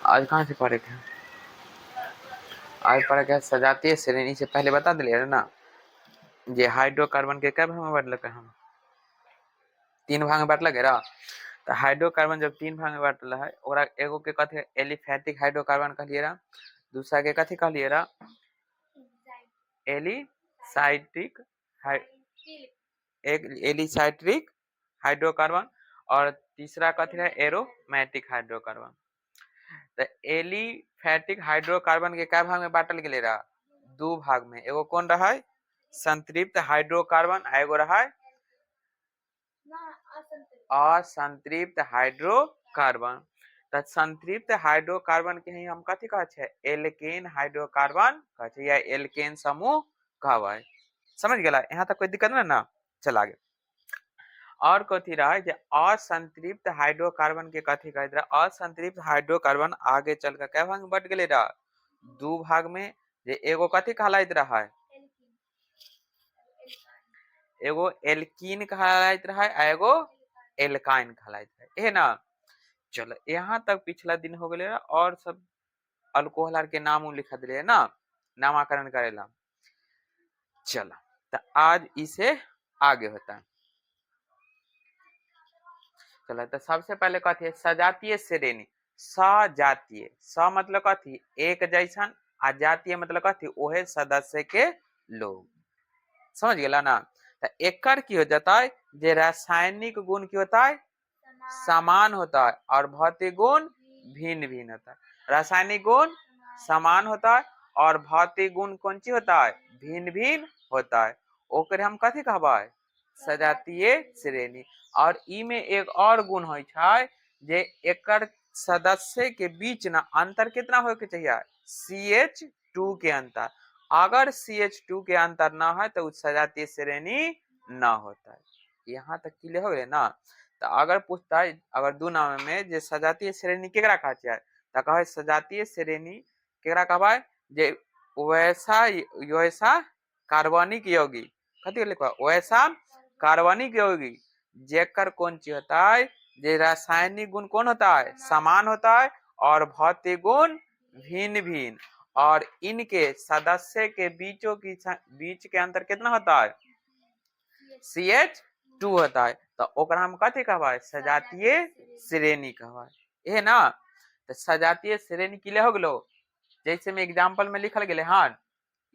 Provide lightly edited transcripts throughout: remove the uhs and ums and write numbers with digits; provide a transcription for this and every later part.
आज कहाँ से पढ़े थे? आज पढ़े क्या सजातीय श्रेणी से पहले बता दिलिए ना। ये हाइड्रोकार्बन के क्या भाग में बांटल हम? 3 भाग में बांटल रहा। तो हाइड्रोकार्बन जब 3 भाग में बांटल है, ओकरा एगो के कथी एलिफैटिक हाइड्रोकार्बन कहलिए रहा, दूसरा के कथी कहलिए रहा एलिसाइट्रिक एलिसाइट्रिक हाइड्रोकार्बन, और तीसरा कथी है एरोमेटिक हाइड्रोकार्बन। तो एलिफैटिक हाइड्रोकार्बन के क्या भाग में बांटल गेले रहा? 2 भाग में। एगो कौन रहा है? संतृप्त हाइड्रोकार्बन, एगो रहा है असंतृप्त हाइड्रोकार्बन। तो संतृप्त हाइड्रोकार्बन के ही हम कथी कहै छै? एल्केन हाइड्रोकार्बन कहै छै, या एल्केन समूह कहबै। समझ गेला? यहाँ तक कोई दिक्कत ना? चल आगे। और कथी रहा जे असंतृप्त हाइड्रोकार्बन के कथी कहत रहा? असंतृप्त हाइड्रोकार्बन आगे चल के क्या भाग में बट गेले रहा? 2 भाग में। जे एगो कथी कहलाइत रहा है? एगो एल्कीन कहलाइत रहा है, एगो एल्काइन कहलाइत है। एहे ना? चलो यहाँ तक पिछला दिन हो गए, और सब अल्कोहल के नाम लिखा दिले ना, नामाकरण करेला। चलो तो आज इसे आगे होता है। चलो तो सबसे पहले कथी है? सजातीय श्रेणी। सजातीय, स मतलब कथी? एक जैसन, आ जातीय मतलब कथी? ओहे सदस्य के लोग। समझ गेला ना? तो एकर की हो जाता है? जे रासायनिक गुण की होता है? समान होता है, और भौतिक गुण भिन्न भिन्न होता है। रासायनिक गुण समान होता है, और भौतिक गुण कौन सी होता है? भिन्न भिन्न होता है। ओकरे हम कथी कहबै? सजातीय श्रेणी। और ई में एक और गुण होय छै, जे एकर सदस्य के बीच ना अंतर कितना होय के चाहिए? CH2 के अंतर। अगर CH2 के अंतर ना है तो सजातीय श्रेणी ना होता है। यहाँ तक क्लियर हो गए ना? तो अगर पूछता है, अगर 2 नाम में जे सजातीय श्रेणी केकरा कहै छै, तो कहै सजातीय श्रेणी केकरा कहबै? जे वैसा वैसा कार्बनिक यौगिक, कथी लिखबा? वैसा कार्बनिक यौगिक जेकर कौन चीज होता है? जे रासायनिक गुण कौन होता है? समान होता है, और भौतिक गुण भिन्न भिन्न, और इनके सदस्य के बीच के अंतर कितना होता है? CH2 होता है। तो ओकरा हम कथी कहबै? सजातीय श्रेणी कहबै। एहे ना? तो सजातीय श्रेणी के लिए हो गेलो, जैसे में एग्जांपल में लिखल गेले हन।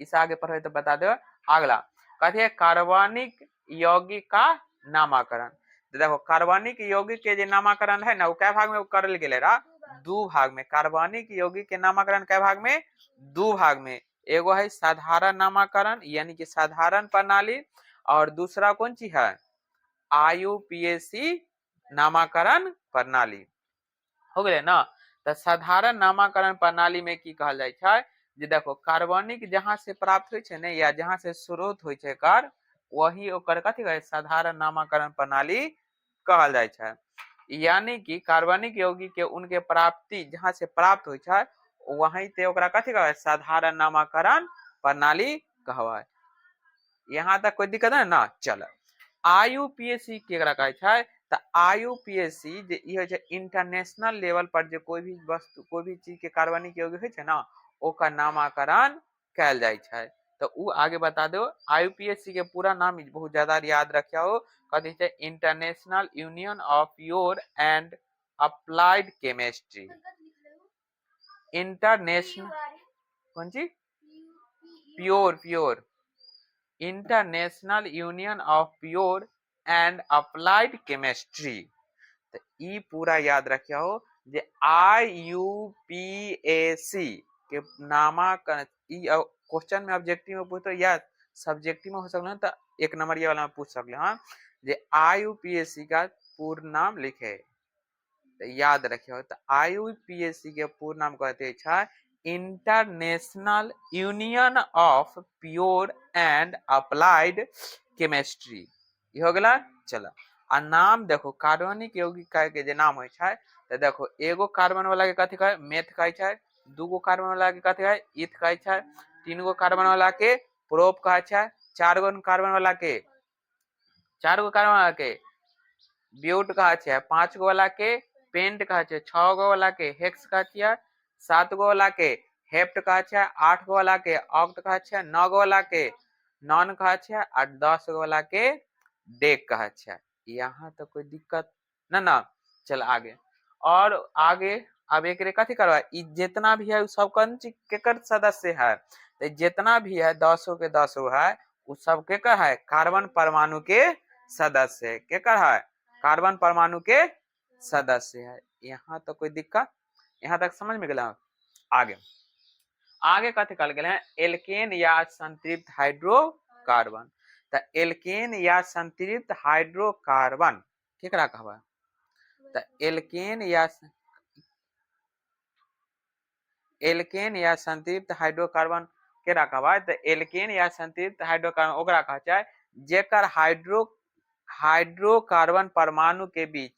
इस आगे पढ़े तो बता दो। अगला कथी है? कार्बनिक यौगिक का नामकरण। तो देखो कार्बनिक यौगिक के जो नामकरण है ना, वो कै भाग में करल गेले रहा? 2 भाग में। कार्बनिक यौगिक के नामकरण कै भाग में? 2 भाग में। एगो है साधारण नामकरण, यानी कि साधारण प्रणाली, और दूसरा कौन सी है? IUPAC नामकरण प्रणाली। हो गए ना? तो साधारण नामकरण प्रणाली में की कहल जाय छै? जे देखो कार्बनिक जहां से प्राप्त होय छै ने, या जहां से स्रोत होय छै कर, वही ओकर कथी कहै? साधारण नामकरण प्रणाली कहल जाय छै। यानी कि कार्बनिक यौगिक के उनके प्राप्ति जहां से प्राप्त होय छै, वहीं ते ओकरा कथी कहै? साधारण नामकरण प्रणाली कहबै। यहाँ तक कोई दिक्कत है ना? चल IUPAC केकरा कहै छै? तो IUPAC जे ई होइ छै इंटरनेशनल लेवल पर जे कोई भी वस्तु, कोई भी चीज के कार्बनिक यौगिक होइ छै ना, ओकर नामकरण कैल जाइ छै। तो उ आगे बता दो। IUPAC के पूरा नाम बहुत ज्यादा याद रखिया हो। कथी छै? International union of pure and applied chemistry. International कौन सी? Pure international union of pure and applied chemistry. तो ई पूरा याद रखिया हो जे IUPAC के नामकरण। क्वेश्चन में ऑब्जेक्टिव में पूछो, या सब्जेक्टिव में हो सकल तो 1 नंबर ये वाला में पूछ सकले हाँ, जे IUPAC का पूर्ण नाम लिखे। तो याद रखियो। तो IUPAC के पूर्ण नाम कहते हैं international union of pure and applied chemistry. ये हो गला। चलो आ नाम देखो कार्बनिक यौगिक के जे नाम होय छै, तो देखो एगो कार्बन वाला के कथी कहे? मेथ कहै छै। 2 गो कार्बन वाला के कथी है? ईथ कहै छै। 3 गो कार्बन वाला के प्रोप कहै छै। 4 गो कार्बन वाला के ब्यूट कहै छै। 5 गो वाला के पेंट कहै छै। 6 गो वाला के हेक्स कहै छै। 7 गो वाला के हेप्ट कहे छै, 8 गो वाला के ऑक्ट कहे छै, 9 गो वाला के नॉन कहे छै और 10 गो वाला के डेक कहे छै। यहाँ तो कोई दिक्कत ना। चल आगे और आगे अब एक कथी करवा जितना भी है उ सब कौन चीज केकर सदस्य है, तो जितना भी है 10 के 10 है उ सब केकर है कार्बन परमाणु के सदस्य है। केकर है कार्बन परमाणु के सदस्य है। यहाँ तो कोई दिक्कत, यहाँ तक समझ में गया। आगे आगे कथी कल गए हैं एल्केन या संतृप्त हाइड्रोकार्बन। तो एल्केन या संतृप्त हाइड्रोकार्बन केकरा कहबा, तो एल्केन या संतृप्त हाइड्रोकार्बन केकरा कहबा, तो एल्केन या संतृप्त हाइड्रोकार्बन ओकरा कहा जाए जेकर हाइड्रोकार्बन परमाणु के बीच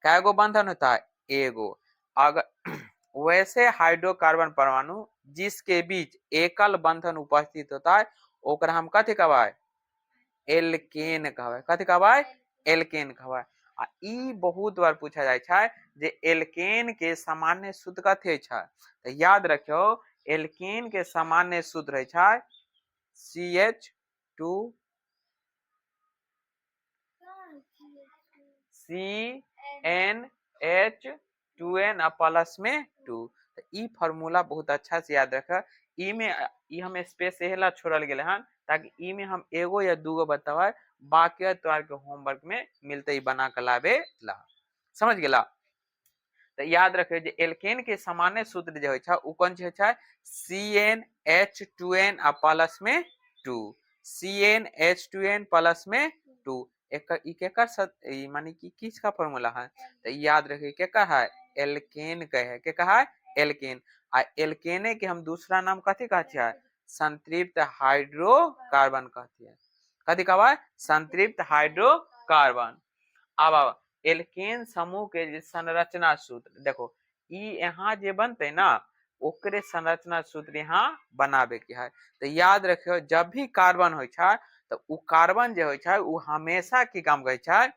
कैगो बंधन होता है, एगो। अगर वैसे हाइड्रोकार्बन परमाणु जिसके बीच एकल बंधन उपस्थित होता है ओकरा हम कथी कहबाय एल्केन कहबाय। कथी कहबाय एल्केन कहबाय। आ ई बहुत बार पूछा जाय छै जे एल्केन के सामान्य सूत्र कथी छै, तो याद रखियो एल्केन के सामान्य सूत्र है छै CH2 CnH2n प्लस में 2। तो ई फार्मूला बहुत अच्छा से याद रख। ई में ई हम स्पेस एला छोड़ल गेले हन ताकि ई में हम एगो या दूगो बतावे, बाकी तोर के होमवर्क में मिलते ही बना के लावे ला। समझ गेला। तो याद रखियो जे एल्केन के सामान्य सूत्र जे होय छै उ कोन छै CnH2n प्लस में 2। CnH2n प्लस में 2 एक माने कि किसका फॉर्मूला है, तो याद रखिए क्या है एल्केन का है। क्या है एल्केन। आ एल्केने के हम दूसरा नाम कथी कहते हैं संतृप्त हाइड्रोकार्बन कहते हैं। कथी कहबा संतृप्त हाइड्रोकार्बन। अब एल्केन समूह के जे संरचना सूत्र देखो ई यहाँ जे बनते ना ओकरे संरचना सूत्र यहाँ बनाबे के है। तो याद रखियो जब भी कार्बन होय छै तो उ कार्बन जे होय छै उ हमेशा की काम करे छै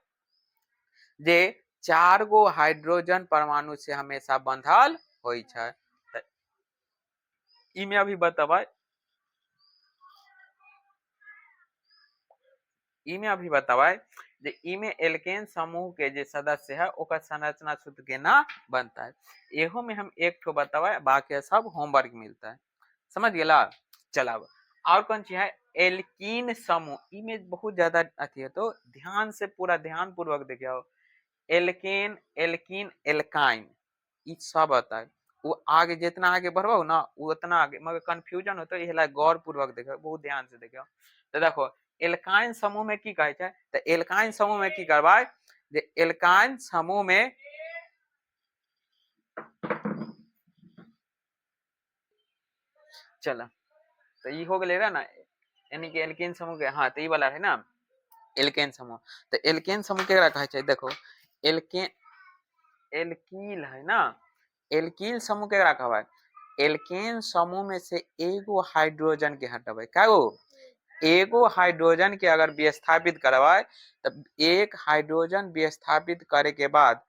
जे 4 गो हाइड्रोजन परमाणु से हमेशा बंधल होय छै। ई में अभी बताबै जे ई में एल्केन समूह के जे सदस्य है ओकर संरचना सूत्र केना बनता है। एहो में हम एक ठो बतावे बाकी सब होमवर्क मिलता है। समझ गेला। चला और कौन चीज है एल्कीन समूह। ई में बहुत ज्यादा अथी है तो ध्यान से पूरा ध्यान पूर्वक देखियो। एल्केन एल्कीन एल्काइन ई सब आता है। वो आगे जितना आगे बढ़बो ना उतना आगे मगर कंफ्यूजन होतो इहला गौर पूर्वक देखो बहुत ध्यान से देखो। तो देखो एल्काइन समूह में की कहे छै, तो एल्काइन समूह में की करबाय जे एल्काइन समूह में चला तो ई हो गेले ना यानी कि एल्केन समूह के हाँ तो ई वाला है ना एल्केन समूह। तो एल्केन समूह केकरा कहे छै देखो एल्केन एल्कील है ना एल्कील समूह केकरा कहबाय एल्केन समूह में से एगो हाइड्रोजन के हटावे। कागो एगो हाइड्रोजन के अगर विस्थापित करवाए तब एक हाइड्रोजन विस्थापित करे के बाद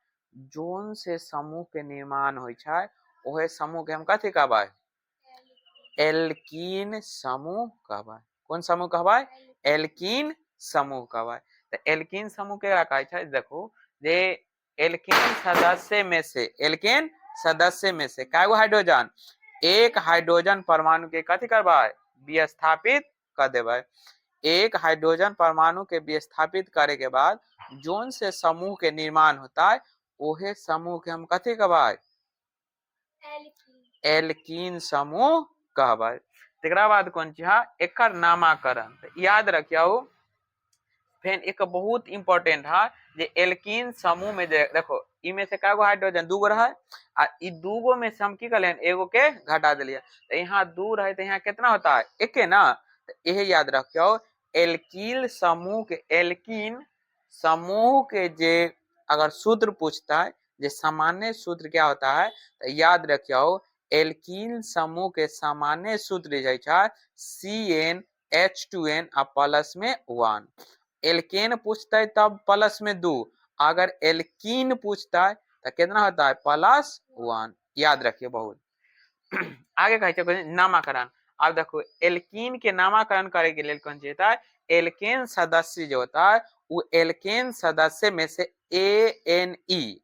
जोन से समूह के निर्माण होय छै ओहे समूह के हम कथी कहबाय एल्कीन समूह कहबाय। कौन समूह कहबाय एल्कीन समूह कहबाय। तो एल्कीन समूह केकरा कहै छै देखो जे एल्केन सदस्य में से कागो हाइड्रोजन एक हाइड्रोजन परमाणु के कथी करबाय विस्थापित कर देबे। एक हाइड्रोजन परमाणु के विस्थापित करे के बाद जोन से समूह के निर्माण होता है ओहे समूह के हम कथी कहबाय एल्कीन समूह कहबाय। तेकरा बाद कौन चीज है एकर नामकरण। याद रखियो फिर एक बहुत इंपॉर्टेंट है जे एल्कीन समूह में देखो ई में से कागो हाइड्रोजन दूगो रहा आ ई दूगो में से हम की कर एगो के घटा दिलिए। तो यहाँ 2 रहे तो यहाँ कितना होता है एके ना। तो यही याद रखियो एल्कील समूह के एल्कीन समूह के जे अगर सूत्र पूछता है जे सामान्य सूत्र क्या होता है तो याद रखियो एल्कीन समूह के सामान्य सूत्र जे छै CnH2n प्लस में 1। एल्केन पूछता है तब प्लस में 2, अगर एल्कीन पूछता है तो कितना होता है +1। याद रखिए बहुत। आगे कहै छै नामाकरण। अब देखो एल्कीन के नामाकरण करे के लिए कौन चाहिए था, एल्केन सदस्य जो होता है वो एल्केन सदस्य में से ए एन ई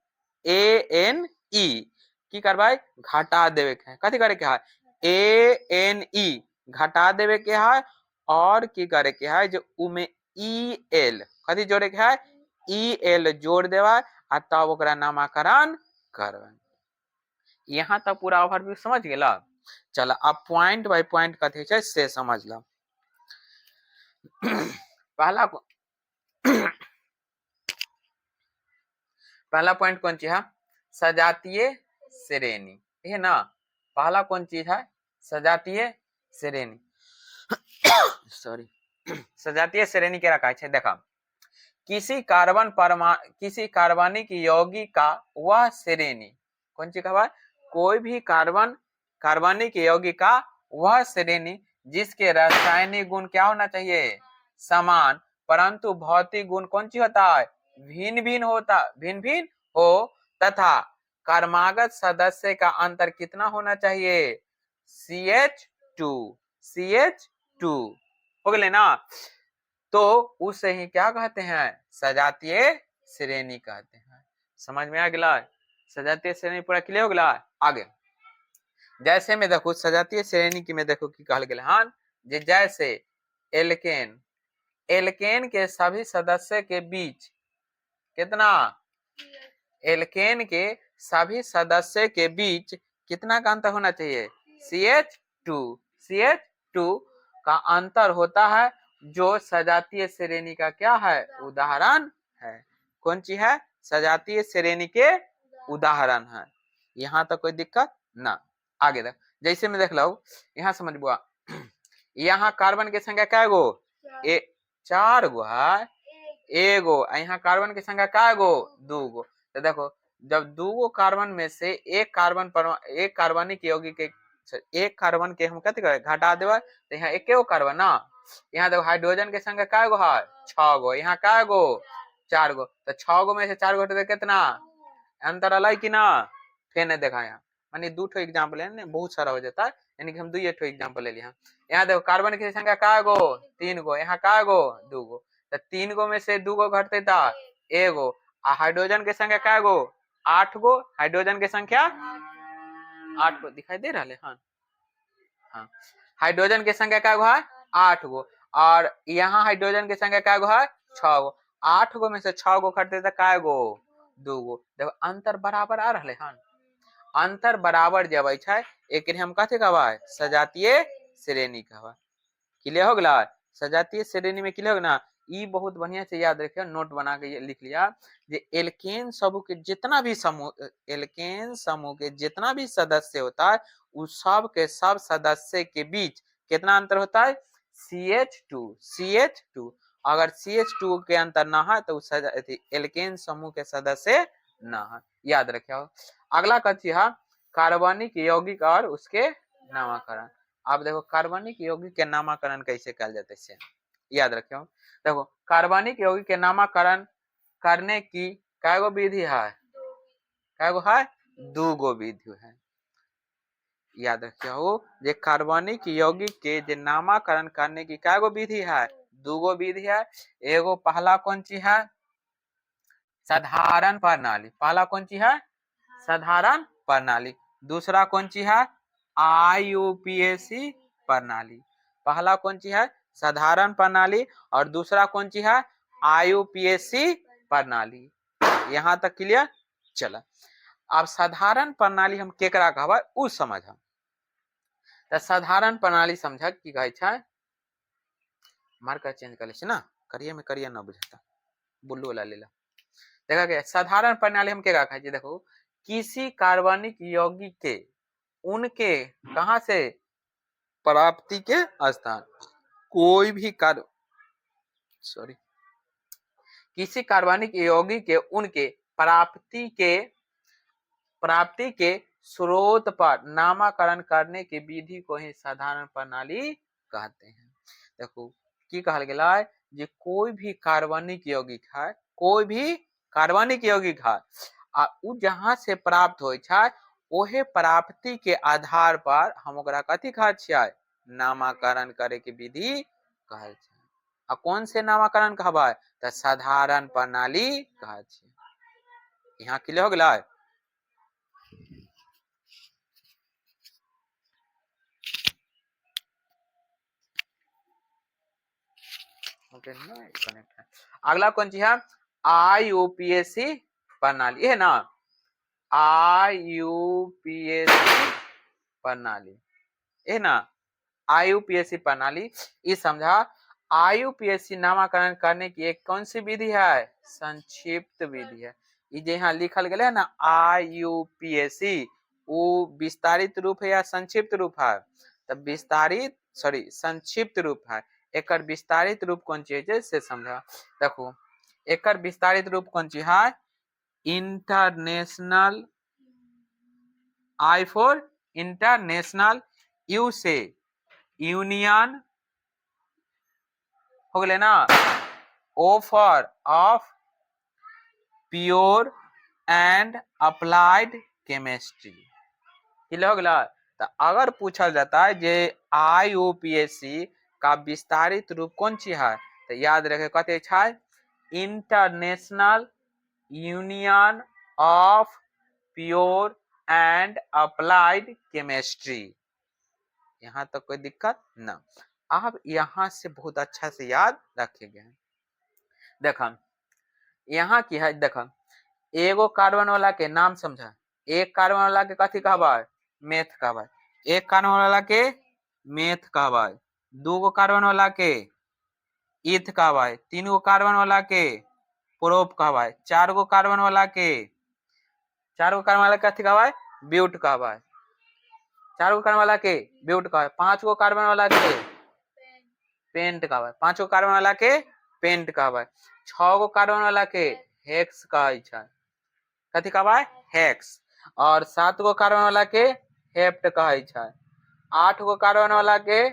की करवाई घटा देवे के है, कथी करे के है ए एन ई घटा देवे के है, और की करे के है जो उमे ई एल कथी जोड़े के है ई एल जोड़ देवा आ तब ओकरा नामाकरण करवा। यहाँ तक पूरा ओवरव्यू समझ गेला। चल अब पॉइंट बाय पॉइंट कथी छै से समझ लो। पहला पहला पॉइंट कौन चीज है, सजातीय श्रेणी, है ना। पहला कौन चीज है, सजातीय श्रेणी। सॉरी, सजातीय श्रेणी के रखा है। देखा किसी कार्बनिक यौगिक का वह श्रेणी, कौन सी कहा, कोई भी कार्बनिक यौगिक का वह श्रेणी जिसके रासायनिक गुण क्या होना चाहिए, समान, परंतु भौतिक गुण कौन सी होता है, भिन्न भिन्न हो, तथा क्रमागत सदस्य का अंतर कितना होना चाहिए, CH2 हो गए ना। तो उसे ही क्या कहते हैं, सजातीय श्रेणी कहते हैं। समझ में आ गया, सजातीय श्रेणी पूरा क्लियर हो गया। आगे जैसे में देखो सजातीय श्रेणी की में देखो की कहल गेल हन जे जैसे एल्केन के सभी सदस्य के बीच कितना, एल्केन के सभी सदस्य के बीच कितना का अंतर होना चाहिए, CH2 का अंतर होता है, जो सजातीय श्रेणी का क्या है, उदाहरण है। कौन सी है, सजातीय श्रेणी के उदाहरण है। यहाँ तक कोई दिक्कत ना। आगे देख, जैसे में देख लो यहाँ समझ बुआ, यहाँ कार्बन के संख्या क्या गो, 4 गो है, एगो, यहाँ कार्बन की संख्या क्या गो, 2 गो। तो देखो जब 2 गो कार्बन में से एक कार्बनिक यौगिक के एक कार्बन के हम कथी करे घटा देवे, तो यहाँ एक कार्बन ना, यहाँ देखो हाइड्रोजन के संख्या क्या गो है, 6 गो, यहाँ क्या गो, 4 गो। तो 6 गो में से 4 गो हटे कितना अंतर अलग कि ना, फिर नहीं देखा यहाँ, मानी 2 ठो एग्जाम्पल है, बहुत सारा हो जाता है, यानी कि हम 2 ठो एग्जाम्पल ले लिया। यहाँ देखो कार्बन की संख्या क्या गो, 3 गो, यहाँ क्या गो, 2 गो। तो 3 गो में से 2 गो घटते था एगो, आ हाइड्रोजन के संख्या क्या गो, 8 गो, हाइड्रोजन के संख्या 8 गो दिखाई दे रहा है। हाँ हाँ, हाइड्रोजन के संख्या क्या गो है, 8 गो, और यहाँ हाइड्रोजन के संख्या क्या गो है, 6 गो। 8 गो में से 6 गो घटते था क्या गो, 2 गो। देखो अंतर बराबर आ रहा है, अंतर बराबर जब है एक हम कथे कहवा, सजातीय श्रेणी कहवा। क्लियर हो गया, सजातीय श्रेणी में क्लियर हो गया। ई बहुत बढ़िया से याद रखिए, नोट बना के लिख लिया जे एल्केन समूह के जितना भी सदस्य होता है उस सब के सब सदस्य के बीच कितना अंतर होता है, CH2। अगर CH2 के अंतर ना है तो एल्केन समूह के सदस्य ना है, याद रखिए। अगला कथी है, कार्बनिक यौगिक और उसके नामकरण। अब देखो कार्बनिक यौगिक के नामकरण कैसे कल जाते हैं, याद रखियो। देखो कार्बनिक यौगिक के नामकरण करने की कै गो विधि है, कै गो है, 2 गो विधि है। याद रखियो जे कार्बनिक यौगिक के जे नामकरण करने की कै गो विधि है, 2 गो विधि है। एगो पहला कौन सी है, साधारण प्रणाली, पहला कौन सी है, साधारण प्रणाली। दूसरा कौन सी है, IUPAC प्रणाली। पहला कौन सी है, साधारण प्रणाली, और दूसरा कौन सी है, IUPAC प्रणाली। यहाँ तक क्लियर चला। अब साधारण प्रणाली हम केकरा कहबै उ समझ। तो साधारण प्रणाली समझ की कहे छै, मार्कर चेंज कर ले ना, करिए में करिए ना बुझाता, बुल्लू वाला ले ला। देखा गया साधारण प्रणाली हम क्या कहे, देखो किसी कार्बनिक यौगिक के उनके कहा से प्राप्ति के स्थान, कोई भी किसी कार्बनिक यौगिक के उनके प्राप्ति के स्रोत पर नामकरण करने की विधि को ही साधारण प्रणाली कहते हैं। देखो की कहल गेला जे कोई भी कार्बनिक यौगिक है, कोई भी कार्बनिक यौगिक है आ उ जहां से प्राप्त होय छै ओहे प्राप्ति के आधार पर हम ओकरा कथी कहै छियै, नामाकरण करे के विधि कहै छै। आ कौन से नामाकरण कहबै तऽ साधारण प्रणाली कहै छै। यहाँ क्लियर हो गेलै। अगला कौन चीज है, IUPAC प्रणाली, है ना, IUPAC प्रणाली, है ना, IUPAC प्रणाली। ये समझा, IUPAC नामाकरण करने की एक कौन सी विधि है, संक्षिप्त विधि है। ये जो यहाँ लिखल गया है ना IUPAC, वो विस्तारित रूप है या संक्षिप्त रूप है, तब विस्तारित सॉरी संक्षिप्त रूप है। एकर विस्तारित रूप कौन चीज है से समझा। देखो एकर विस्तारित रूप कौन चीज है, international, I for international, U से यूनियन हो गए ना, O for of pure and applied chemistry, हो गया। तो अगर पूछा जाता है जे IUPAC का विस्तारित रूप कौन सी है, तो याद रखे कते छै, international union of pure and applied chemistry. यहाँ तक कोई दिक्कत ना। अब यहाँ से बहुत अच्छा से याद रखेंगे। देखा यहाँ की है, देखा एगो कार्बन वाला के नाम समझा, एक कार्बन वाला के कथी कहबै, मेथ कहबै, एक कार्बन वाला के मेथ कहबै, दूगो कार्बन वाला के ईथ कहबै, तीन गो कार्बन वाला के प्रोप कहबै, चार गो कार्बन वाला के कथी कहबै, ब्यूट कहबै, चार गो कार्बन वाला के ब्यूट कहबै, पांच गो कार्बन वाला के पेंट कहबै, पांच गो कार्बन वाला के पेंट कहबै, छह गो कार्बन वाला के हेक्स कहै छै, कथी कहबै, हेक्स, और सात गो कार्बन वाला के हेप्ट कहै छै, आठ गो कार्बन वाला के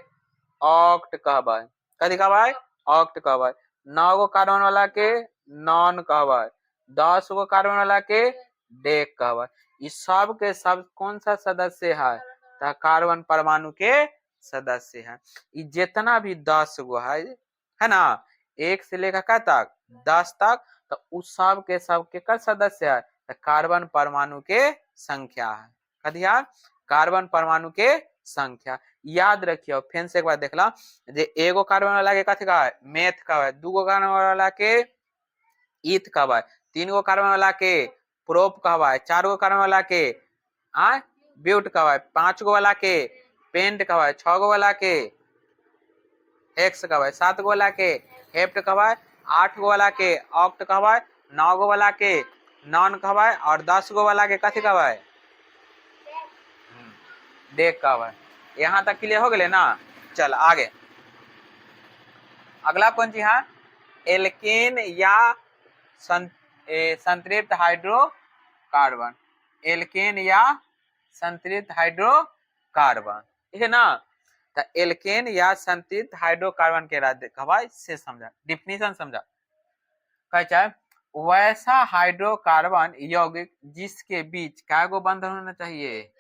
ऑक्ट कहबै, कथी कहबै, ऑक्ट कहबै, नौ गो कार्बन वाला के नॉन कहबै, 10 गो कार्बन वाला के डेक कहबै। इस सब के सब कौन सा सदस्य है, तो कार्बन परमाणु के सदस्य है। ये जितना भी 10 गो है ना, एक से लेकर क्या तक 10 तक, तो उस सब के सब केकर सदस्य है, तो कार्बन परमाणु के संख्या है, कथिया कार्बन परमाणु के संख्या। याद रखियो, फिर से एक बार देखला, जे एगो कार्बन वाला के कथी कहै, मेथ कहै, दूगो कार्बन वाला के ईथ कहबै, तीन गो कार्बन वाला के प्रोप कहबै, चार गो कार्बन वाला के ब्यूट कहबै, पांच गो वाला के पेंट कहबै, छह गो वाला के हेक्स कहबै, सात गो वाला के हेप्ट कहबै, आठ गो वाला के ऑक्ट कहबै, नौ गो वाला के नॉन कहबै, और 10 गो वाला के कथी कहबै, डेक कहबै। यहाँ तक क्लियर हो गए ना। चल आगे, अगला कौन सी है, एल्केन या संतृप्त हाइड्रोकार्बन, एल्केन या संतृप्त हाइड्रोकार्बन, है ना। तो एल्केन या संतृप्त हाइड्रोकार्बन के कहबै से समझा, डिफिनीशन समझा। कहे वैसा हाइड्रोकार्बन यौगिक जिसके बीच कैगो बंधन होना चाहिए,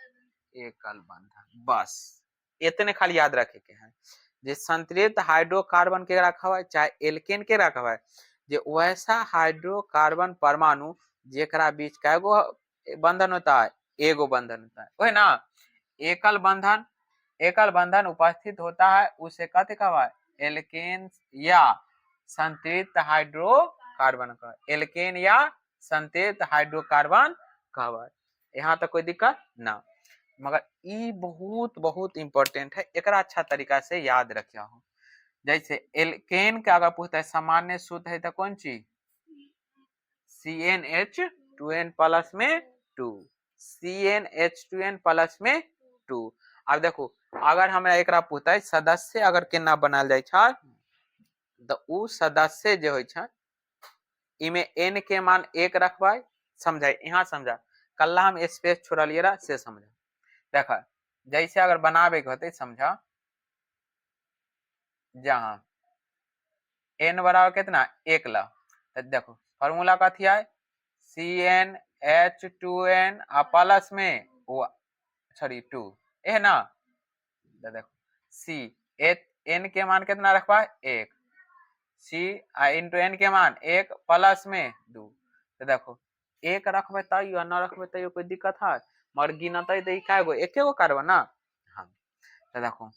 एकल बंधन, बस इतने खाली याद रखे के हैं। जे संतृप्त हाइड्रोकार्बन के रखा चाहे एल्केन के रखा, जे वैसा हाइड्रोकार्बन परमाणु जेकरा बीच कैगो बंधन होता है, एगो बंधन होता है, वही ना। एकल बंधन उपस्थित होता है उसे कहते कहवा, एल्केन या संतृप्त हाइड्रोकार्बन का, एल्केन या संतृप्त हाइड्रोकार्बन कहवा। यहाँ तक कोई दिक्कत ना, मगर ई बहुत बहुत इंपॉर्टेंट है, एक अच्छा तरीका से याद रखिया हो। जैसे एल्केन का अगर पूछता है सामान्य सूत्र है तो कौन चीज, CnH2n प्लस में 2, CnH2n प्लस में 2। अब देखो अगर हमरा एकरा पूछता है सदस्य अगर केना बनाल जाय छै, तो उ सदस्य जो होय छै, इमे n के मान 1 रखबै, समझाई यहाँ समझा, कल्ला हम स्पेस छोड़लिए रहा से समझा। देखा जैसे अगर बनावे के होते समझा, जहां n बराबर कितना 1 ला, तो देखो फार्मूला कथी है, CnH2n प्लस में ओ सॉरी 2 है ना, तो देखो सी एन के मान कितना रखबा 1, सी इंटू एन के मान 1 प्लस में 2, तो देखो 1 रखबे तैयो न रखबे तैयो कोई दिक्कत है, मगर गिनतै तो कै गो एके गो करबो ना। हाँ तो देखो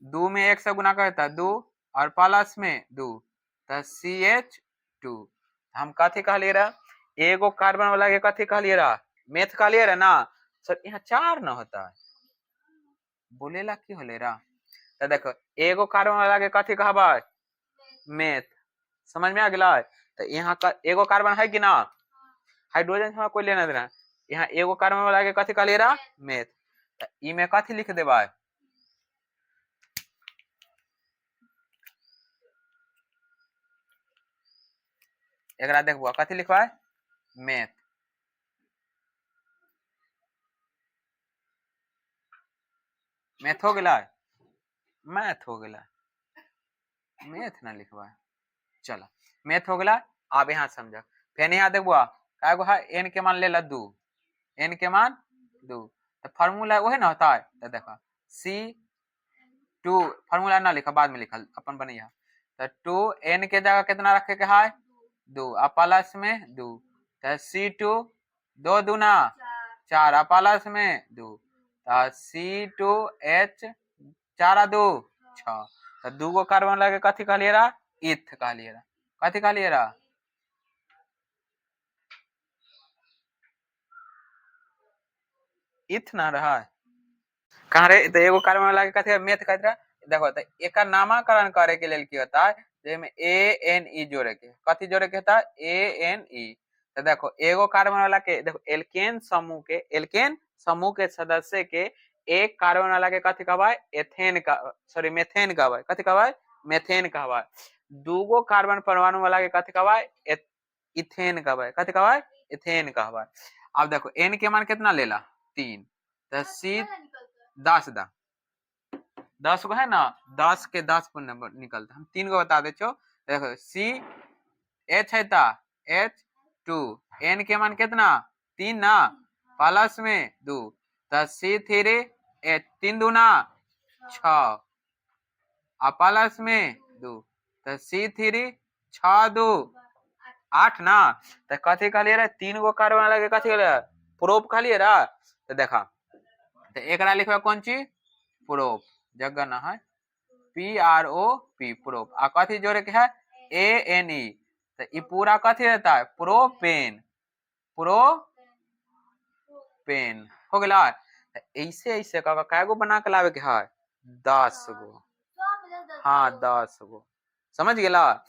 2 में 1 से गुना करता है 2 और प्लस में 2, तो CH2 हम कथी कहलिए रहा, एगो कार्बन वाला के कथी कहलिए रहा, मेथ कहलिए रहा ना सर, यहाँ 4 न होता है, बोलेला की होले रहा, तो देखो एगो कार्बन वाला के कथी कहबा मेथ, समझ में आ गया। तो यहाँ का एगो कार्बन है कि ना, हाइड्रोजन से कोई लेना देना, यहाँ एगो कार्बन वाला के कथी कहलिए रहा मेथ, तो ई में कथी लिख देबा, एकरा देखबो कथी लिखबा मेथ, मेथ हो गया, मैथ हो गया, मेथ ना लिखबा, चलो मेथ हो गया। अब यहाँ समझ, फिर यहाँ देखबो कागो है एन के मान ले ला 2, एन के मान 2, तो फार्मूला वही ना होता है, तो देखो C2 फार्मूला ना लिखा बाद में लिखल अपन बनिया, तो 2 एन के जगह कितना रखे के है 2 आ प्लस में 2, तो C2 2 दूना 4 आ प्लस में 2, तो C2H 4 आ 2 6, तो 2 गो कार्बन लगे कथी कहलिए रहा इथ कहलिए रहा, कथी कहलिए रहा इथ ना रहा कहाँ रे, तो एगो कार्बन वाला के कथी मेथ कहत रहा, देखो तो एकर नामकरण करे के लेल की होता है, जेमे ANE जोड़े के, कथी जोड़े के होता है ANE, तो देखो एगो कार्बन वाला के देखो एल्केन समूह के सदस्य के एक कार्बन वाला के कथी कहबा एथेन का सॉरी मेथेन कहबा, कथी कहबा मेथेन कहबा, दूगो कार्बन परमाणु वाला के कथी कहबा इथेन कहबा, कथी कहबा इथेन कहबा। अब देखो एन के मान कितना लेला 3, तो सी 10 दा 10 गो है ना, 10 के 10 पर नंबर निकलता, हम 3 गो बता दे छो, देखो सी एच है ता H2, एन के मान कितना 3 ना प्लस में 2, तो C3 3 दूना 6 आ प्लस में 2, तो C3 6 2 8 ना, तो कथी कहलिए रे 3 गो कार्बन वाला के कथी कहलिए प्रोप कहलिए रा, तो देखा तो एकरा लिखबा कौन चीज प्रोप, जगह ना है PROP प्रोप, आ कथी जोड़े के है ANE, तो ये पूरा कथी रहता है प्रोपेन, प्रोपेन हो गया। ऐसे ऐसे कैगो बना के लावे के है 10 गो, हाँ 10 गो, समझ गेला।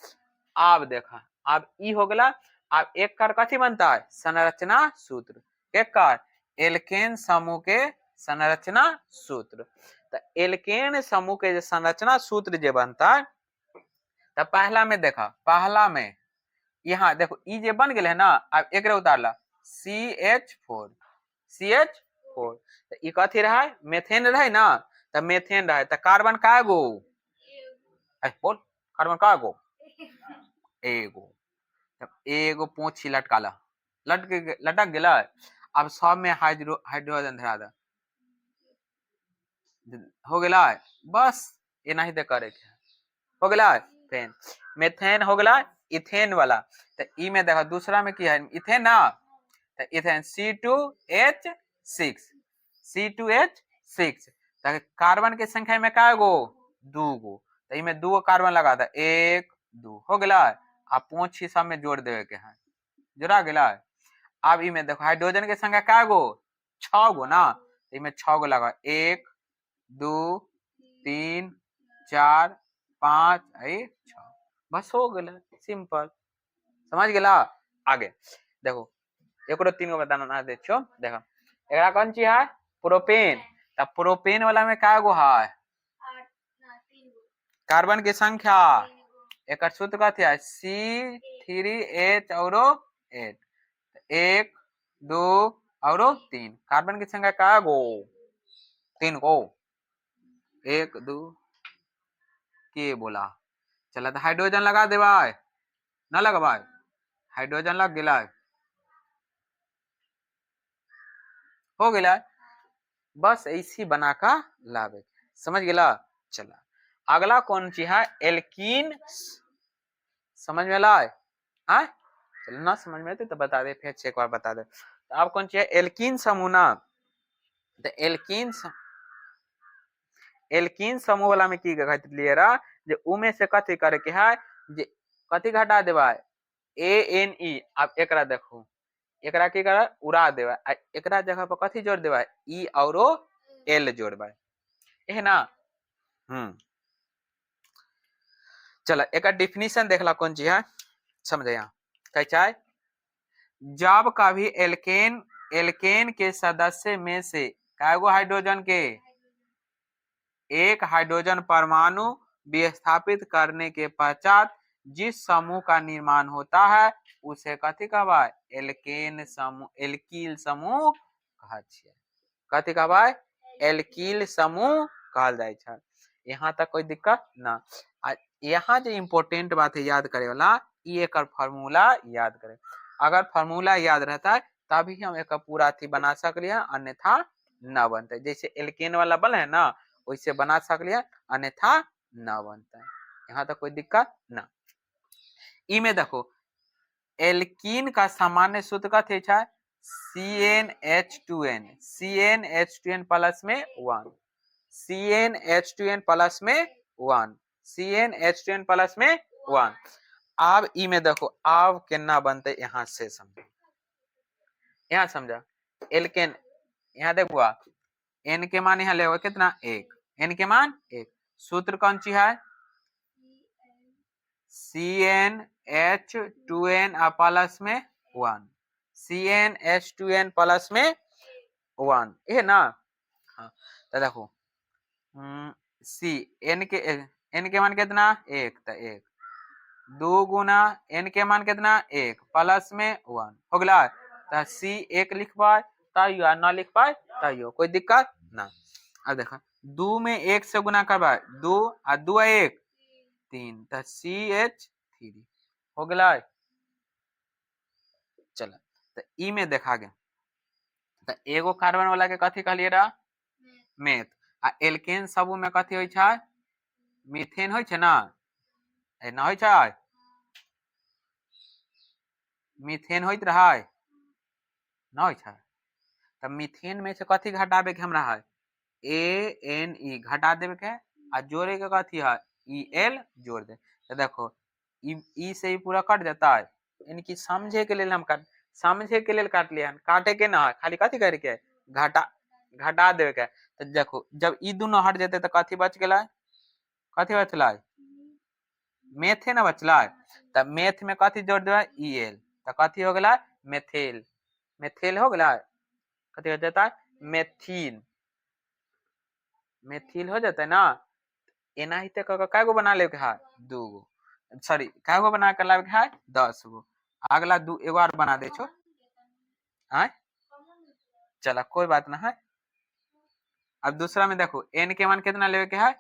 अब देखा अब ई हो गला, अब एक कार कथी बनता है संरचना सूत्र, एक कार एल्केन समूह के संरचना सूत्र, तो एल्केन समूह के जो संरचना सूत्र जो बनता है, तो पहला में देखा पहला में यहाँ देखो ई जे बन गए ना, अब एक उतारला CH4 CH4, तो ई कथी रहा मेथेन रहे ना, तो मेथेन रहे, तो कार्बन का गो बोल कार्बन का गो एगो, तब एगो पोछी लटकाला लटक गया, अब सब में हाइड्रोजन धरा दा हो गया, बस ये नहीं तो करे के हो गया फेन मेथेन हो गया इथेन वाला, तो ई में देखो दूसरा में क्या है इथेन ना, तो इथेन C2H6 तो कार्बन के संख्या में का गो 2 गो, तो इमें 2 गो कार्बन लगा था 1 2 हो गया, आ 5 सब में जोड़ देवे के है, जोड़ा गया। अब इमें देखो हाइड्रोजन के संख्या का गो 6 गो ना, तो इमें 6 गो लगा 1 2 3 4 5 6, बस हो गया सिंपल, समझ गया। आगे देखो एक 3 गो बताना दे छो, देखो एकरा कौन चीज है प्रोपेन, तब प्रोपेन वाला में का गो है कार्बन की संख्या, एक सूत्र कथी है C3H और 8, 1 2 और 3, कार्बन की संख्या का गो 3 गो 1 2 के बोला, चला तो हाइड्रोजन लगा दे भाई ना लगवा, हाइड्रोजन लग गया, हो गेला, बस ऐसी बना का लावे, समझ गेला। चला अगला कौन चीज है, एल्कीन, समझ में ला हाँ, चलो ना समझ में आते तो बता दे, फिर एक बार बता दे। तो अब कौन चीज है, एल्कीन समूह ना, तो एल्कीन समूह वाला में की कहत लियरा, जे उ में से कथी करे के है, जे कथी घटा देबा, ANE। अब एकरा देखो, एकरा की करे उड़ा देबा, एकरा जगह पर कथी जोड़ देबा, E औरो L जोड़बा, है ना। चला एक डिफिनीशन देखला कौन चीज है, समझे यहाँ कैसा है, जब कभी एल्केन एल्केन के सदस्य में से कैगो हाइड्रोजन के एक हाइड्रोजन परमाणु विस्थापित करने के पश्चात जिस समूह का निर्माण होता है उसे कथी कहबा, एल्केन समूह, एल्कील समूह कहै छियै। कथी कहबा, एल्कील समूह कहल जाय छै। यहाँ तक कोई दिक्कत ना। यहाँ जो इम्पोर्टेंट बात है याद करे वाला, ये एक फार्मूला याद करे, अगर फार्मूला याद रहता है तभी हम एक पूरा थी बना सकलिए, अन्यथा न बनते। जैसे एल्केन वाला बन है ना, वैसे बना सकलिए, अन्यथा न बनता है। यहाँ तक कोई दिक्कत ना। ई में देखो एल्कीन का सामान्य सूत्र कथी है, CnH2n, CnH2n प्लस में 1, CnH2n प्लस में 1, CnH2n प्लस में 1। अब ई में देखो अब केना बनते, यहाँ से समझो, यहाँ समझा, एल्केन यहाँ देखो, एन के मान यहाँ ले कितना, एक, एन के मान एक, सूत्र कौन सी है, CnH2n प्लस में 1, CnH2n प्लस में 1, ये ना। हाँ तो देखो सी एन के मान कितना, एक, तो एक, दो गुना एन के मान कितना, एक, प्लस में 1 हो गया। तो सी एक लिख पाए ताइयो, ना लिख पाए ताइयो, कोई दिक्कत ना। अब देखा दो में एक से गुना करवा, दो और दो एक, 3, तो CH3 हो गया। चलो तो ई में देखा गया, तो एगो कार्बन वाला के कथी कहलिए रहा, मेथ, आ एल्केन समूह में कथी होय छै, मीथेन होय छै ना, ना होय छै, मीथेन होइत रहा ना होय छै। तब मीथेन में से कथी घटाबे के हमरा है, ANE घटा देवे के, आ जोड़े के कथी है, EL जोड़ दे। तो देखो ई से ही पूरा कट जाता है, यानी कि समझे के लिए हम समझे के लिए काट लिया, काटे के ना है, खाली कथी करके घटा देवे के। तो देखो जब ई दोनों हट जाते तो कथी बच गया, कथी बचला, मेथे ना बचला। तब मेथ में कथी जोड़ देवे, EL, तो कथी हो गया, मेथेल, मेथेल हो गया, कथी हो जाता है, मेथिन, मेथिल हो जाता है ना। एना ही तक कैगो बना ले है, दो गो, सॉरी कैगो बना कर लावे है, 10 गो। अगला दू एगो और बना दे छो, चला कोई बात ना है। अब दूसरा में देखो एन के मान कितना लेवे के है,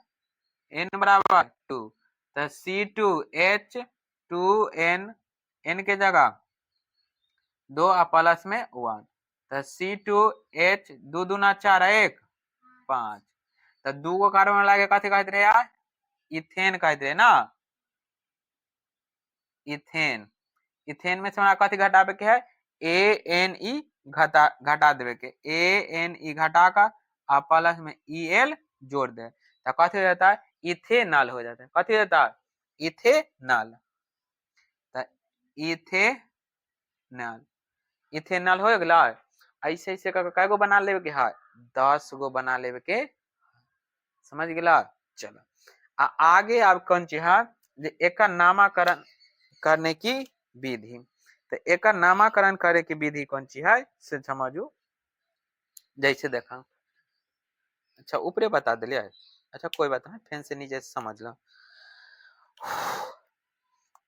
एन बराबर 2, तो C2H2n, एन के जगह 2 प्लस में 1, तो C2H, 2 दूना 4, 1, 5, तो दू गो कार्बन लागे कथी कहते रहे यार, इथेन कहते रहे ना, इथेन। इथेन में से हमरा कथी घटावे के है, ANE घटा देवे के, ANE घटा का आ प्लस में EL जोड़ दे, तो कथी हो जाता है, इथेनॉल हो जाता है। कथी हो जाता है, इथेनॉल, तो इथेनॉल, इथेनॉल हो गया। ऐसे ऐसे कै गो बना लेवे के है, 10 गो बना लेवे के, समझ गया। चलो आगे अब कौन चीज है, एक नामकरण करने की विधि, तो एक नामकरण करे की विधि कौन सी है से समझू। जैसे देखा, अच्छा ऊपरे बता दिलिए, अच्छा कोई बात नहीं, फैन से नीचे से समझ लो।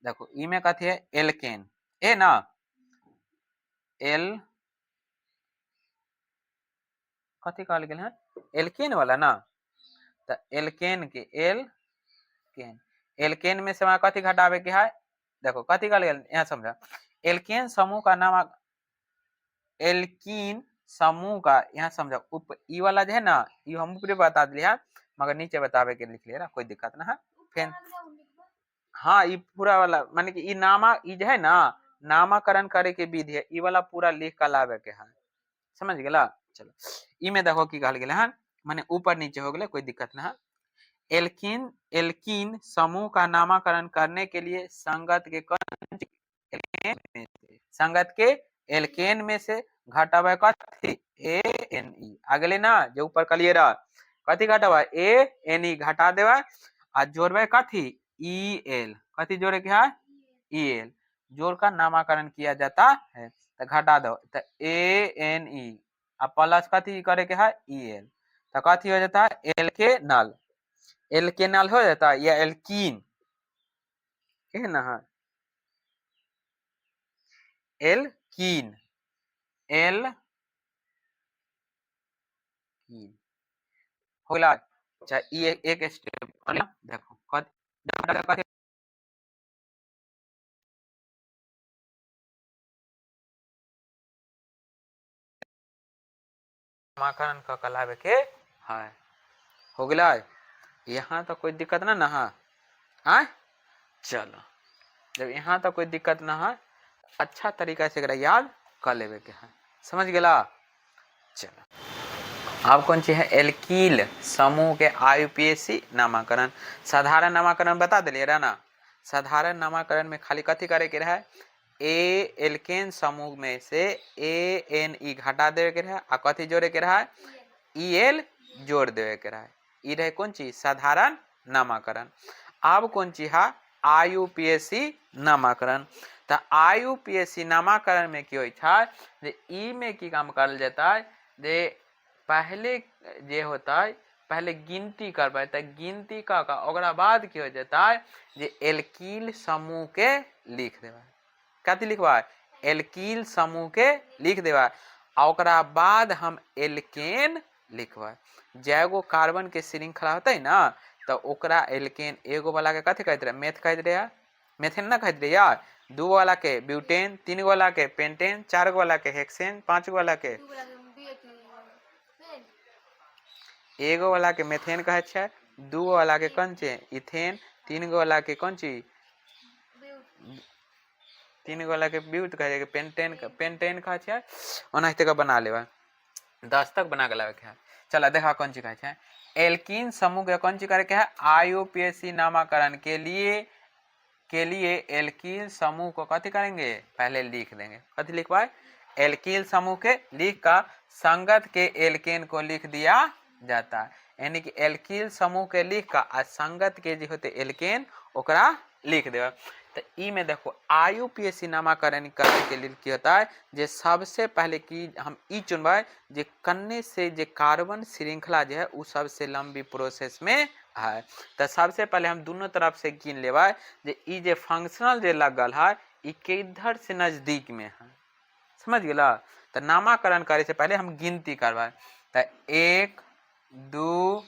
देखो ई में कथी है, एल्केन, ए ना, एल कथी कहल गेल है, एल्केन वाला ना, तो एल्केन के एल्केन, एल्केन में से हमरा कथी घटावे के है, देखो कथी कहल गेल यहाँ समझा, एल्केन समूह का नाम, एल्कीन समूह का, यहाँ समझो उप ई वाला जो है ना, ये हम ऊपर बता दिया मगर नीचे बतावे के लिख लिया ना, कोई दिक्कत ना है। फिर हाँ ये पूरा वाला माने कि ई नामा ई जो है ना नामाकरण करे के विधि है, ई वाला पूरा लिख के लावे के है, समझ गेला। चलो ई में देखो की कहल गेले हन, माने ऊपर नीचे हो गेले, कोई दिक्कत ना है। एल्कीन एल्कीन समूह का नामकरण करने के लिए संगत के संगत के एल्केन में से घटावे कथी ए एन ई, अगले ना जो ऊपर कलिए रहा कथी घटावा ए एन ई घटा देवा आ जोड़वे कथी ई एल, कथी जोड़े के है ई एल, जोड़ का नामकरण किया जाता है। तो घटा दो तो ए एन ई अब प्लस कथी करे के है ई एल, तो कथी हो जाता है एल के नल, एल के नल हो जाता है या एल्कीन है ना, एल्कीन एल हो गया। अच्छा ये एक स्टेप देखो कथी नामकरण का कलावे के है, हो गया। यहाँ तो कोई दिक्कत ना है। चलो जब यहाँ तो कोई दिक्कत ना है, अच्छा तरीका से एकरा याद कर लेवे के है, समझ गेला। चलो अब कौन चीज है एल्कील समूह के आयुपीएसी नामकरण। साधारण नामकरण बता दिलिए रहा ना, साधारण नामकरण में खाली कथी करे के रहा ए एल्केन समूह में से ए एन ई घटा देवे के रहा, कथी जोड़े के रहा ई एल जोड़ देवे के रहा, ई रहे कौन चीज साधारण नामकरण। अब कौन चीज है आयुपीएसी नामकरण। तो आयुपीएसी नामकरण में की होय छै जे ई में की काम करल जाता है जे पहले जे होता है पहले गिनती करबे, तो गिनती का ओकरा बाद की हो जाता है जे एल्कील समूह के लिख देवा, कथी लिखवा एल्कील समूह के लिख देवा, ओकरा बाद हम एल्केन लिखवा। जैगो कार्बन के श्रृंखला होता है ना तो ओकरा एल्केन एगो वाला के कथी कहते रहे मेथ कहते रहे, मेथेन ना कहते रहे यार, दू वाला के ब्यूटेन, तीन वाला के पेंटेन, चार वाला के हेक्सेन, पांच वाला के एगो वाला के मेथेन कहे छै, दू वाला के कौन चे इथेन, तीन गो वाला के कौन चीज तीन गो वाला के ब्यूट कहे छै, पेंटेन कहे छै, ओनाहिते का बना लेवा 10 तक बना के लावे के है। चला देखा कौन चीज कहे छै एल्कीन समूह के कौन चीज करे के है आयुपीएसी नामकरण के लिए एल्कीन समूह को कथी करेंगे पहले लिख देंगे, कथी लिखवाए एल्कीन समूह के लिख का संगत के एल्केन को लिख दिया जाता है, यानी कि एल्कीन समूह के लिख का आ संगत के जो होते एल्केन ओकरा लिख देगा। तो ई में देखो आयुपीएसी नामकरण करने के लिए क्या होता है जे सबसे पहले की हम ई चुनबे जे कन्ने से जे कार्बन श्रृंखला जो है वो सबसे लंबी प्रोसेस में है। तो सबसे पहले हम दोनों तरफ से गिन लेवा जे ई जे फंक्शनल जे लगल है ई किधर से नजदीक में है, समझ गेला। तो नामकरण करे से पहले हम गिनती करवाए, तो 1 2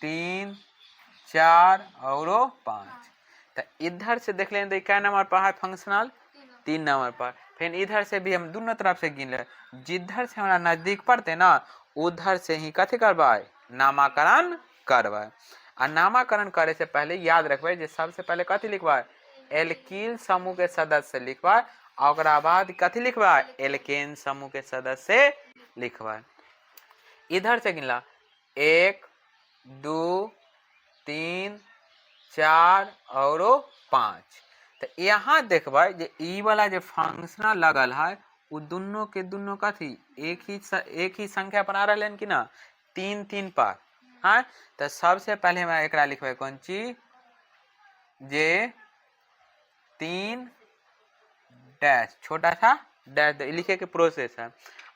3 4 और 5। तो इधर से देख लें क्या नंबर पर है फंक्शनल 3 नंबर पर। फिर इधर से भी हम दोनों तरफ से गिन ले, जिधर से हमारा नजदीक पड़ते ना उधर से ही कथी करवाए नामकरण करवाए। और नामकरण करे से पहले याद रखवाए जे सबसे पहले कथी लिखवाए एल्कील समूह के सदस्य लिखवाए, और बाद कथी लिखवाए एल्केन समूह के सदस्य लिखवाए। इधर से गिनला 1 2 3 4 और 5। तो यहाँ देखबे जे ई वाला जो फंक्शनल लगल है वो दोनों के दोनों कथी एक ही संख्या पर आ रहे कि ना 3 3 पर है। तो सबसे पहले हम एक लिखबे कौन चीज जे 3 डैश छोटा सा डैश लिखे के प्रोसेस है।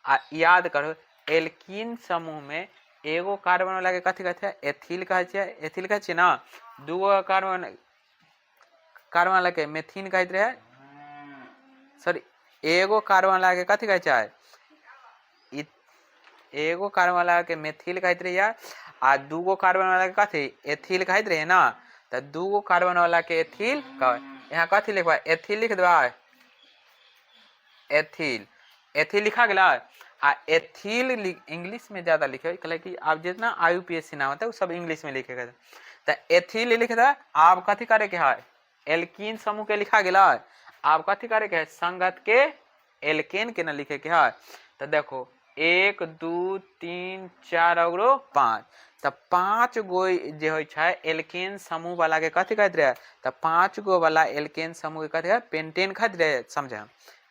आ याद करो एल्कीन समूह में एगो कार्बन वाला के कथी कहते हैं एथिल कहै छै ना, दूगो कार्बन वाला के मेथिन कहते रहे, सॉरी एगो कार्बन वाला के कथी कहै छै एगो कार्बन वाला के मेथिल कहते रहे आ दूगो कार्बन वाला के कथी एथिल कहते रहे ना। तो दूगो कार्बन वाला के एथिल यहाँ कथी लिखबा एथिल लिख देबा एथिल लिखा गया। आ एथिल इंग्लिश में ज्यादा लिखे कहले कि आप जितना IUPAC नाम होता है वो सब इंग्लिश में लिखेगा। तो एथिल लिखे था आप कथी करे के है एल्कीन समूह के लिखा गया आप कथी करे के है संगत के एल्केन के न लिखे के है। तो देखो 1 2 3 4 और 5 तो 5 गो जे होय छै एल्केन समूह वाला के कथी कहत रहे तो 5 गो वाला एल्केन समूह के कथी है पेंटेन कहत रहे समझे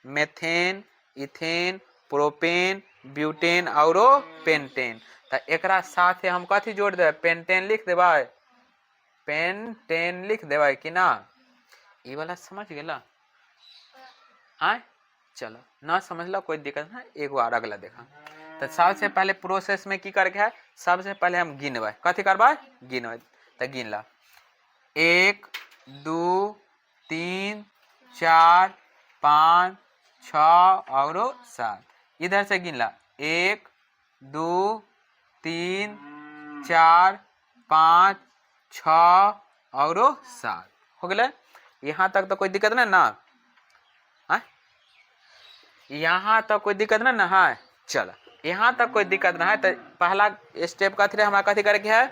मेथेन इथेन प्रोपेन ब्यूटेन और पेंटेन। तो एकरा साथे हम कथी जोड़ देबै पेंटेन लिख देबै पेंटेन लिख देबै कि ना ई वाला समझ गेला आय चलो ना समझला कोई दिक्कत ना एगो और अगला देखा। तो सबसे पहले प्रोसेस में की करके है सबसे पहले हम गिनबै कथी करबै गिनबै तो गिन ला 1 2 3 4 5 6 और 7 इधर से गिन ला 1 2 3 4 5 6 और 7 हो गए। यहाँ तक तो कोई दिक्कत नहीं ना यहाँ तक कोई दिक्कत नहीं ना है। चल यहाँ तक कोई दिक्कत ना है तो पहला स्टेप कथी हमारा कथी करे के है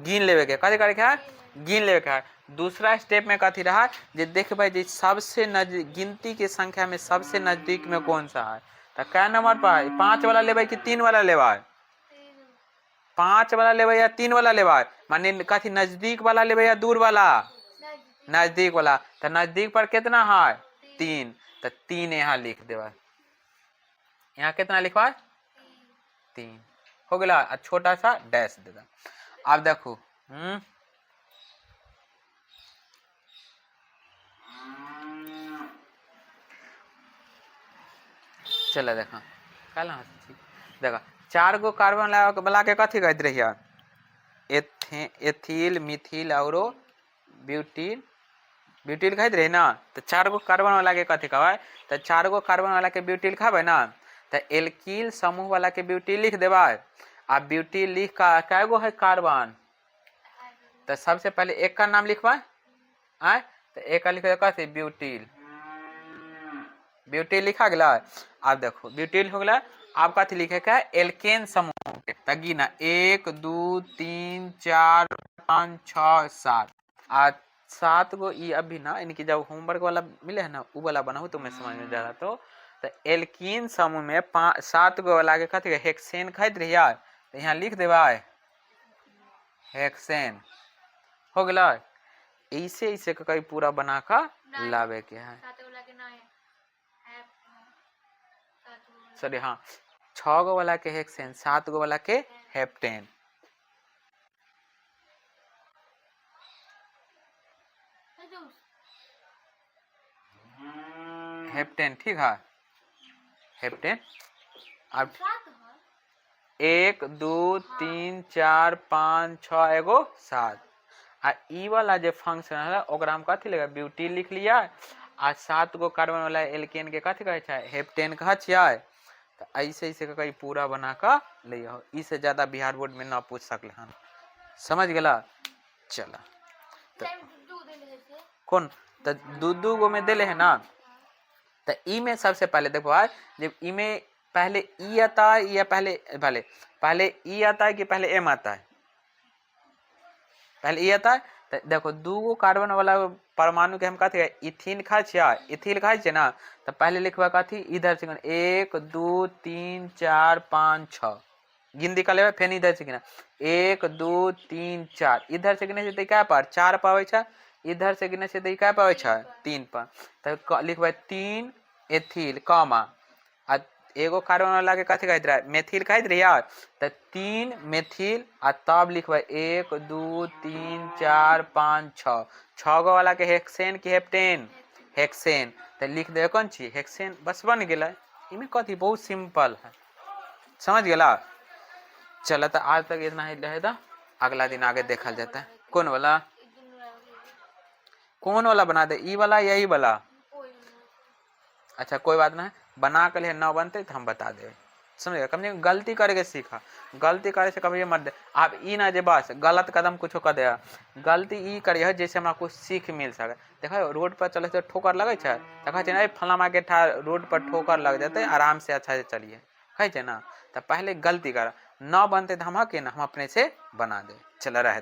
गिन लेवे के कथी करे के है गिन लेवे के है। दूसरा स्टेप में कथी रहा जे देख भाई जी सबसे गिनती के संख्या में सबसे नजदीक में कौन सा है तो क्या नंबर पर 5 वाला लेवे कि 3 वाला लेवा 5 वाला लेवे या 3 वाला लेवा माने कथी नजदीक वाला लेवे या दूर वाला नजदीक वाला। तो नजदीक पर कितना है 3 तो 3 यहाँ लिख देवा यहाँ कितना लिखवा 3 हो गया छोटा सा डैश दे दा। अब देखो चलो देखा कल देखा 4 गो कार्बन वाला के कथी कहते रहिए एथिल मिथिल और ब्यूटिल ब्यूटिल कहते रहे ना। तो 4 गो कार्बन वाला के कथी कहबै तो 4 गो कार्बन वाला के ब्यूटिल कहबै ना तो एल्कील समूह वाला के ब्यूटिल लिख देबै आ ब्यूटिल लिख का कै गो है कार्बन तो सबसे पहले एक का नाम लिखबै आय तो एक का लिख कथी ब्यूटिल ब्यूटिल लिखा गया। अब देखो ब्यूटिल हो गया अब कथी लिखे का एल्केन समूह के तो गिना 1 2 3 4 5 6 7 आ 7 गो ई अभी ना इनकी जब होमवर्क वाला मिले है ना वो वाला बनाऊ तो मैं समझ में जा रहा तो एल्कीन समूह में 7 गो वाला के कथी हेक्सेन कहते रहिए तो यहाँ लिख देबै हेक्सेन हो गया। ऐसे ऐसे कई पूरा बना कर लावे के है सॉरी हाँ 6 गो वाला के हेक्सेन 7 गो वाला के हेप्टेन हेप्टेन ठीक है हेप्टेन। अब 1 2 3 4 5 6 एगो 7 आ ई वाला जो फंक्शन है ओकरा हम कथी लेगा ब्यूटिल लिख लिया आ 7 गो कार्बन वाला एल्केन के कथी कहे छै हेप्टेन कहे छियै। तो ऐसे ऐसे कई पूरा बना कर ले इससे ज्यादा बिहार बोर्ड में ना पूछ सकले हन समझ गला। चला तो कौन तो दू गो में देले है ना तो ई में सबसे पहले देखो आज जब ई में पहले ई आता है या पहले ई आता है कि पहले एम आता है पहले ई आता है। तो देखो 2 गो कार्बन वाला परमाणु के हम कथी इथिन खाए छिया इथिल खाए छे ना तो पहले लिखवा कथी इधर से 1 2 3 4 5 6 गिनती कर लेबे फिर इधर से गिना 1 2 3 4 इधर से गिने से क्या पर 4 पावे छै इधर से गिने से क्या पावे छै 3 पर तो लिखबे 3 एथिल कॉमा आ एगो कार्बन वाला के कथी कहत रहे मेथिल कहत रहे यार तो 3 मेथिल आ तब लिखबे 1 2 3 4 5 6 6 गो वाला के हेक्सेन की हेप्टेन हेक्सेन तो लिख दे कौन ची हेक्सेन बस बन गया। इमें कथी बहुत सिंपल है समझ गया। चलो तो आज तक इतना ही रहेगा अगला दिन आगे देखा जाता है कौन वाला बना दे ई वाला यही वाला अच्छा कोई बात नहीं बना कर न बनते तो हम बता दे समझेगा कम से कम गलती करके सीखा गलती करे से कभी मत दे आप ई ना जे बस गलत कदम कुछ कर दे गलती ई करिए जैसे हमरा कुछ सीख मिल सके देखो रोड पर चले से ठोकर लगे देखा फला के रोड पर ठोकर लग जाते आराम से अच्छा से चलिए है छै ना, तो पहले गलती कर न बनते तो हम के ना हम अपने से बना दे, चल रह